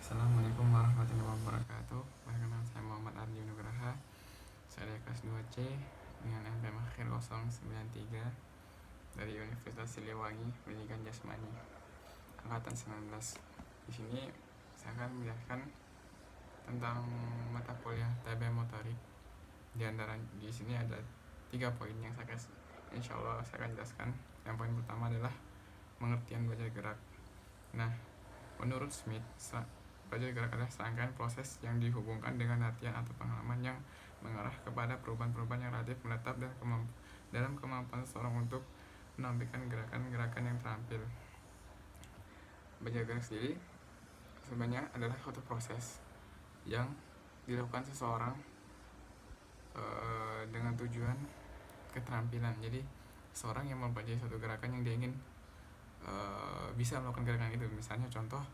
Assalamualaikum warahmatullahi wabarakatuh. Perkenalkan saya Muhammad Ardi Nugraha. Saya dari kelas 2C dengan NPM akhir 093 dari Universitas Siliwangi, Pendidikan Jasmani, angkatan 19. Di sini saya akan menjelaskan tentang mata kuliah TB Motorik. Di sini ada 3 poin yang insya Allah saya akan jelaskan. Yang poin pertama adalah pengertian belajar gerak. Nah, menurut Smith, belajar gerak adalah serangkaian proses yang dihubungkan dengan latihan atau pengalaman yang mengarah kepada perubahan-perubahan yang relatif menetap dan dalam kemampuan seseorang untuk menampilkan gerakan-gerakan yang terampil. Belajar gerak sendiri sebenarnya adalah suatu proses yang dilakukan seseorang dengan tujuan keterampilan. Jadi seorang yang mempelajari suatu gerakan yang dia ingin bisa melakukan gerakan itu. Misalnya contoh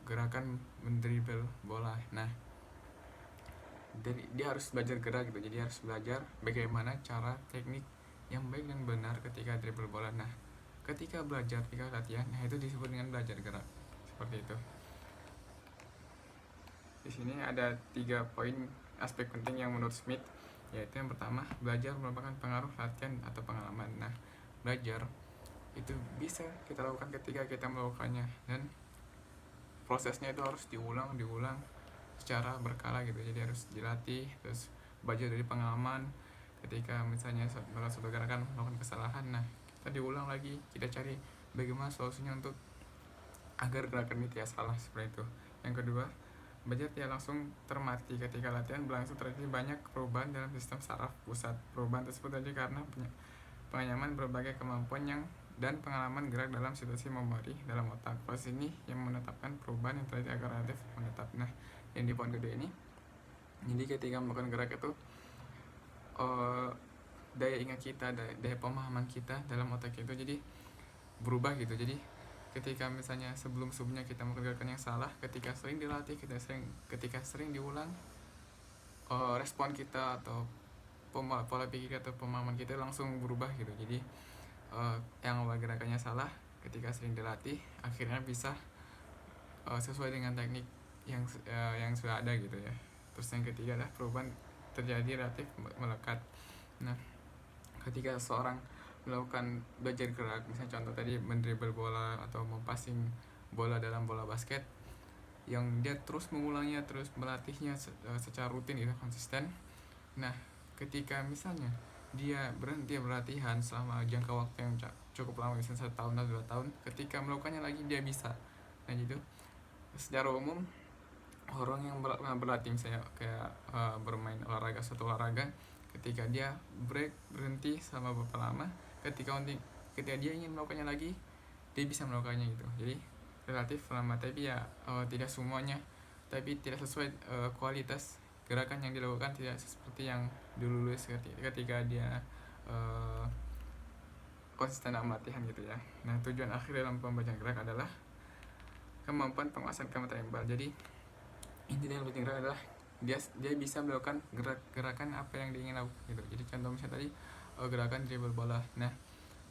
gerakan mendribble bola. Nah, dia harus belajar gerak gitu. Jadi harus belajar bagaimana cara teknik yang baik dan benar ketika dribble bola. Nah, ketika latihan, nah itu disebut dengan belajar gerak. Seperti itu. Di sini ada 3 poin aspek penting yang menurut Smith, yaitu yang pertama, belajar merupakan pengaruh latihan atau pengalaman. Nah, belajar itu bisa kita lakukan ketika kita melakukannya, dan prosesnya itu harus diulang secara berkala gitu. Jadi harus dilatih, terus belajar dari pengalaman. Ketika misalnya melakukan suatu gerakan melakukan kesalahan, nah kita diulang lagi, kita cari bagaimana solusinya untuk agar gerakan ini tidak salah, seperti itu. Yang kedua, belajar tidak langsung termati. Ketika latihan berlangsung terjadi banyak perubahan dalam sistem saraf pusat. Perubahan tersebut terjadi karena pengayaman berbagai kemampuan dan pengalaman gerak dalam situasi memori dalam otak. Proses ini yang menetapkan perubahan yang terjadi agar relatif menetap. Nah, yang di poin kedua ini, jadi ketika melakukan gerak itu daya ingat kita, daya pemahaman kita dalam otak itu jadi berubah gitu. Jadi ketika misalnya sebelumnya kita melakukan gerakan yang salah, ketika sering dilatih, ketika sering diulang, respon kita atau pola pikir atau pemahaman kita langsung berubah gitu. Jadi yang awal gerakannya salah, ketika sering dilatih akhirnya bisa sesuai dengan teknik yang sudah ada gitu ya. Terus yang ketiga adalah perubahan terjadi relatif melekat. Nah, ketika seorang melakukan belajar gerak, misalnya contoh tadi mendribble bola atau passing bola dalam bola basket, yang dia terus mengulangnya, terus melatihnya secara rutin gitu, konsisten. Nah, ketika misalnya dia berhenti berlatihan selama jangka waktu yang cukup lama, misalnya 1 tahun atau 2 tahun, ketika melakukannya lagi dia bisa. Nah, gitu. Secara umum orang yang berlatih misalnya kayak bermain suatu olahraga, ketika dia berhenti selama beberapa lama, ketika dia ingin melakukannya lagi, dia bisa melakukannya gitu. Jadi relatif lama, tapi ya tidak semuanya, tapi tidak sesuai kualitas gerakan yang dilakukan, tidak seperti yang dulu ketika dia konsisten dalam latihan gitu ya. Nah, tujuan akhir dalam pembelajaran gerak adalah kemampuan penguasaan kementerian. Jadi inti dari belajar gerak adalah dia bisa melakukan gerakan apa yang dia ingin lakukan gitu. Jadi contoh misalnya tadi gerakan dribble bola. Nah,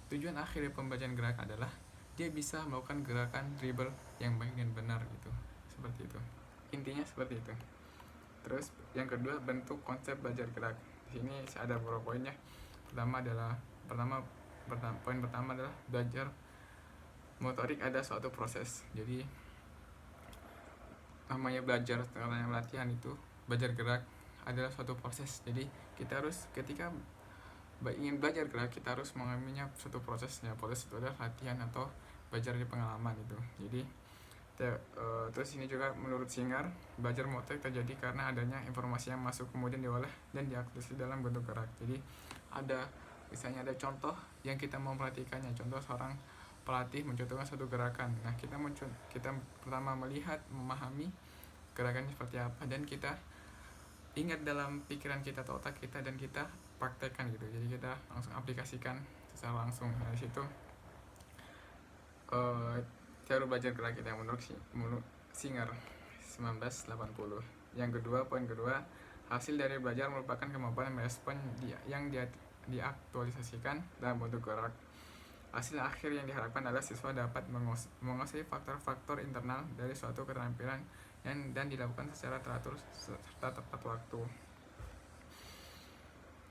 tujuan akhir dari pembelajaran gerak adalah dia bisa melakukan gerakan dribble yang baik dan benar gitu. Seperti itu. Intinya seperti itu. Terus yang kedua, bentuk konsep belajar gerak. Di sini ada beberapa poinnya. Poin pertama adalah belajar motorik ada suatu proses. Jadi namanya belajar setelah latihan itu, belajar gerak adalah suatu proses. Jadi kita harus, ketika ingin belajar gerak, kita harus mengalaminya suatu prosesnya. Proses itu adalah latihan atau belajar dari pengalaman itu. Jadi terus ini juga menurut Singer, belajar motorik terjadi karena adanya informasi yang masuk kemudian diolah dan diakuisisi dalam bentuk gerak. Jadi misalnya ada contoh yang kita mau perhatikannya. Contoh seorang pelatih mencontohkan suatu gerakan. Nah, kita pertama melihat, memahami gerakannya seperti apa, dan kita ingat dalam pikiran kita atau otak kita, dan kita praktekkan gitu. Jadi kita langsung aplikasikan secara langsung. Dari situ cara belajar gerak kita menurut Singer 1980. Yang kedua, poin kedua, hasil dari belajar merupakan kemampuan merespon yang diaktualisasikan dalam bentuk gerak. Hasil akhir yang diharapkan adalah siswa dapat menguasai faktor-faktor internal dari suatu keterampilan dan dilakukan secara teratur serta tepat waktu.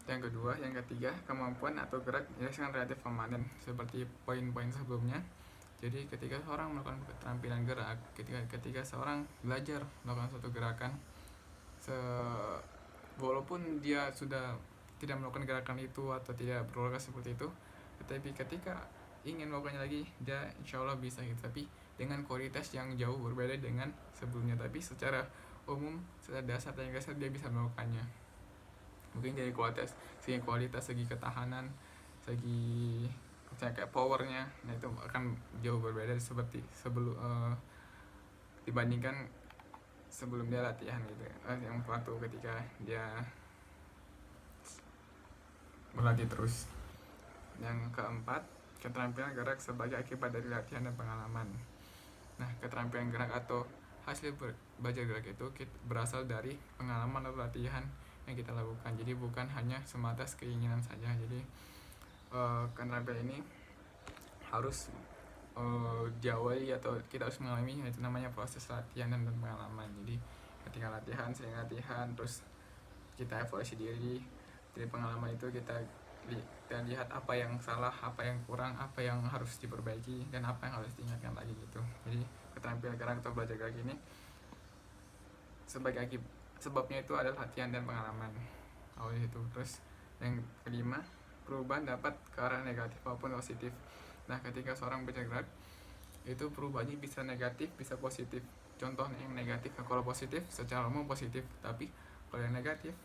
Yang kedua, yang ketiga, kemampuan atau gerak dirasakan relatif permanen seperti poin-poin sebelumnya. Jadi ketika seorang melakukan keterampilan gerak, ketika seorang belajar melakukan suatu gerakan, walaupun dia sudah tidak melakukan gerakan itu atau tidak berolahraga seperti itu, tetapi ketika ingin melakukannya lagi, dia insya Allah bisa gitu, tapi dengan kualitas yang jauh berbeda dengan sebelumnya. Tapi secara umum, secara dasar dia bisa melakukannya. Mungkin dari kualitas segi ketahanan, segi kayak powernya, nah itu akan jauh berbeda seperti dibandingkan sebelum dia latihan gitu, yang waktu ketika dia berlatih terus. Yang keempat, keterampilan gerak sebagai akibat dari latihan dan pengalaman. Nah, keterampilan gerak atau hasil belajar gerak itu berasal dari pengalaman atau latihan yang kita lakukan. Jadi bukan hanya semata keinginan saja. Jadi keterampilan ini harus diawali atau kita harus mengalami, itu namanya proses latihan dan pengalaman. Jadi ketika sering latihan, terus kita evaluasi diri dari pengalaman itu, kita lihat apa yang salah, apa yang kurang, apa yang harus diperbaiki, dan apa yang harus diingatkan lagi gitu. Jadi keterampilan gerak atau belajar gerak ini sebabnya itu adalah latihan dan pengalaman awal itu. Terus yang kelima, perubahan dapat ke arah negatif maupun positif. Nah, ketika seorang belajar gerak itu perubahannya bisa negatif, bisa positif. Contohnya yang negatif, kalau positif secara umum positif, tapi kalau yang negatif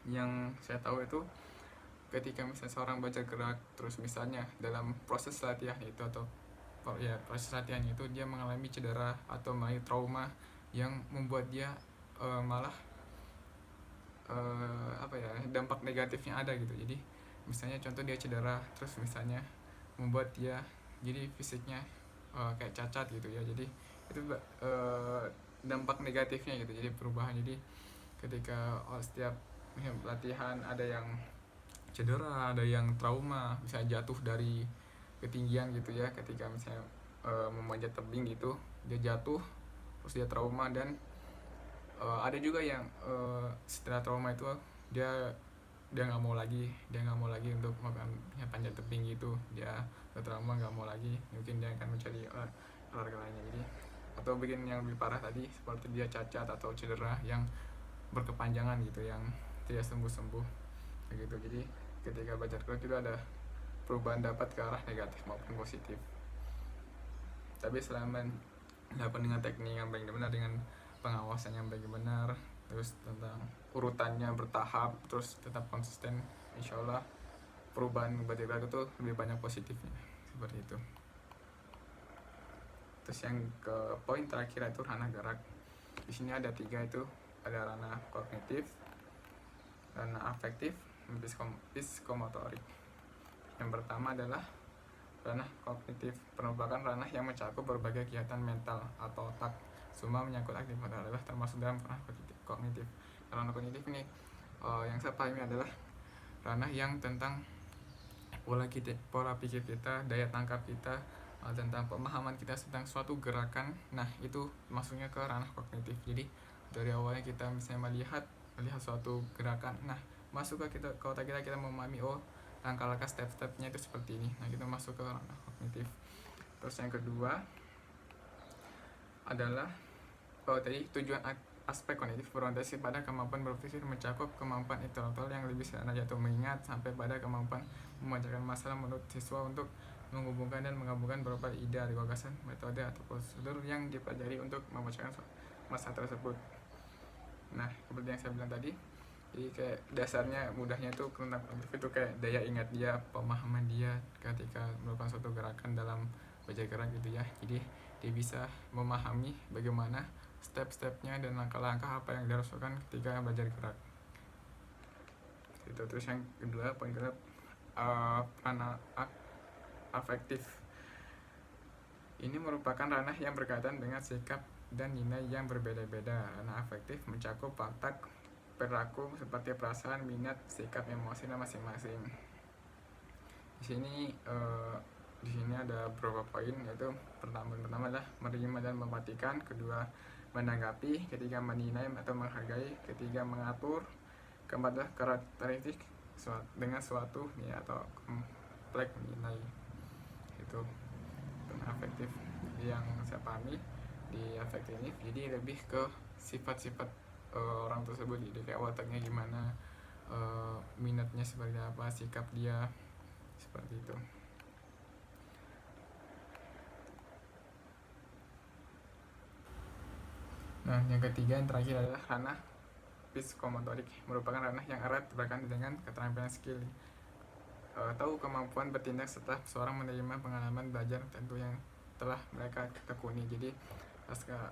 yang saya tahu itu ketika misalnya seorang belajar gerak terus misalnya dalam proses latihan itu atau proses latihan itu dia mengalami cedera atau mengalami trauma yang membuat dia malah dampak negatifnya ada gitu. Jadi misalnya contoh dia cedera terus misalnya membuat dia jadi fisiknya kayak cacat gitu ya. Jadi itu dampak negatifnya gitu. Jadi perubahan. Jadi ketika setiap latihan ada yang cedera, ada yang trauma, bisa jatuh dari ketinggian gitu ya. Ketika misalnya memanjat tebing gitu, dia jatuh terus dia trauma. Dan ada juga yang setelah trauma itu dia nggak mau lagi untuk panjat tebing gitu. Dia trauma, nggak mau lagi, mungkin dia akan mencari olahraga lainnya. Jadi atau bikin yang lebih parah tadi seperti dia cacat atau cedera yang berkepanjangan gitu, yang tidak sembuh begitu. Jadi ketika belajar gerak itu ada perubahan dapat ke arah negatif maupun positif, tapi selama dilakukan dengan teknik yang baik dan benar, dengan pengawasan yang baik dan benar, terus tentang urutannya bertahap, terus tetap konsisten, insya Allah perubahan belajar gerak itu lebih banyak positifnya, seperti itu. Terus yang ke poin terakhir itu ranah gerak. Di sini ada 3 itu, ada ranah kognitif, ranah afektif, psikomotorik. Yang pertama adalah ranah kognitif, merupakan ranah yang mencakup berbagai kegiatan mental atau otak, semua menyangkut aktivitas adalah termasuk dalam ranah kognitif. Ranah kognitif ini yang saya pahami adalah ranah yang tentang pola pikir kita, daya tangkap kita, tentang pemahaman kita tentang suatu gerakan. Nah, itu masuknya ke ranah kognitif. Jadi dari awalnya kita misalnya melihat suatu gerakan, nah masuk ke otak kita memahami, oh langkah-langkah step-stepnya itu seperti ini. Nah, kita masuk ke ranah kognitif. Terus yang kedua adalah tadi tujuan aspek kognitif berorientasi pada kemampuan berpikir, mencakup kemampuan intelektual yang lebih sederhana atau mengingat, sampai pada kemampuan memecahkan masalah menurut siswa untuk menghubungkan dan menggabungkan beberapa ide, gagasan, metode atau prosedur yang dipelajari untuk memecahkan masalah tersebut. Nah, seperti yang saya bilang tadi, jadi kayak dasarnya mudahnya itu tentang kognitif itu kayak daya ingat dia, pemahaman dia ketika melakukan suatu gerakan dalam belajar gerak gitu ya. Jadi dia bisa memahami bagaimana step-stepnya dan langkah-langkah apa yang dilakukan ketika belajar gerak itu. Terus yang kedua, poin kedua, ranah afektif. Ini merupakan ranah yang berkaitan dengan sikap dan nilai yang berbeda-beda. Ranah afektif mencakup watak perilaku seperti perasaan, minat, sikap, emosi masing-masing. Di sini ada beberapa poin, yaitu pertama adalah menerima dan memperhatikan, kedua menanggapi, ketiga menilai atau menghargai, ketiga mengatur, keempat adalah karakteristik dengan suatu nih atau kompleks nilai. Itu afektif yang saya pahami di afektif, jadi lebih ke sifat-sifat orang tersebut, jadi kayak wataknya gimana, minatnya seperti apa, sikap dia seperti itu. Nah, yang ketiga yang terakhir adalah ranah psikomotorik, merupakan ranah yang erat berkaitan dengan keterampilan skill. Tahu kemampuan bertindak setelah seorang menerima pengalaman belajar tentu yang telah mereka tekuni. Jadi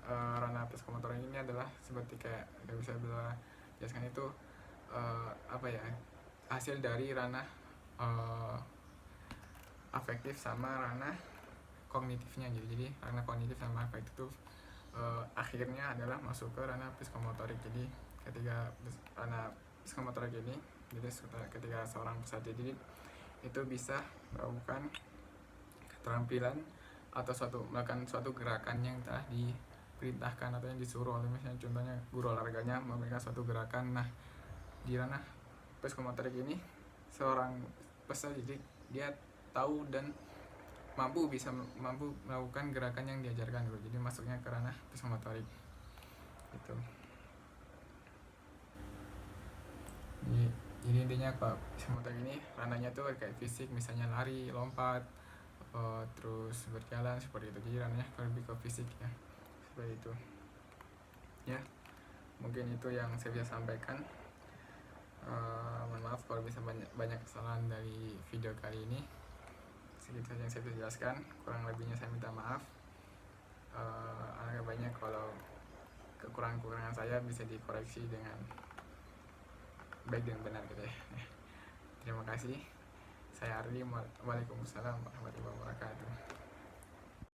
ranah psikomotorik ini adalah seperti kayak yang bisa jelaskan itu apa ya, hasil dari ranah afektif sama ranah kognitifnya gitu. Jadi ranah kognitif sama afektif itu akhirnya adalah masuk ke ranah psikomotorik. Jadi ketika ranah psikomotorik ini, jadi ketika seorang peserta didik itu bisa melakukan keterampilan atau melakukan suatu gerakan yang telah diperintahkan atau yang disuruh oleh, misalnya contohnya guru olahraganya memberikan suatu gerakan. Nah, di ranah psikomotorik ini seorang peserta didik dia tahu dan mampu melakukan gerakan yang diajarkan gitu. Jadi masuknya ke ranah psikomotorik gitu. Jadi intinya Pak, psikomotorik ini ranahnya tuh kayak fisik, misalnya lari, lompat, terus berjalan seperti itu. Jadi ranahnya lebih ke fisik ya, seperti itu ya. Mungkin itu yang saya bisa sampaikan. Mohon maaf kalau bisa banyak kesalahan dari video kali ini. Segitu saja yang saya bisa jelaskan, kurang lebihnya saya minta maaf. Agak banyak kalau kekurangan saya bisa dikoreksi dengan baik dan benar gitu ya. Terima kasih. Saya Ardi. Waalaikumsalam warahmatullahi wabarakatuh.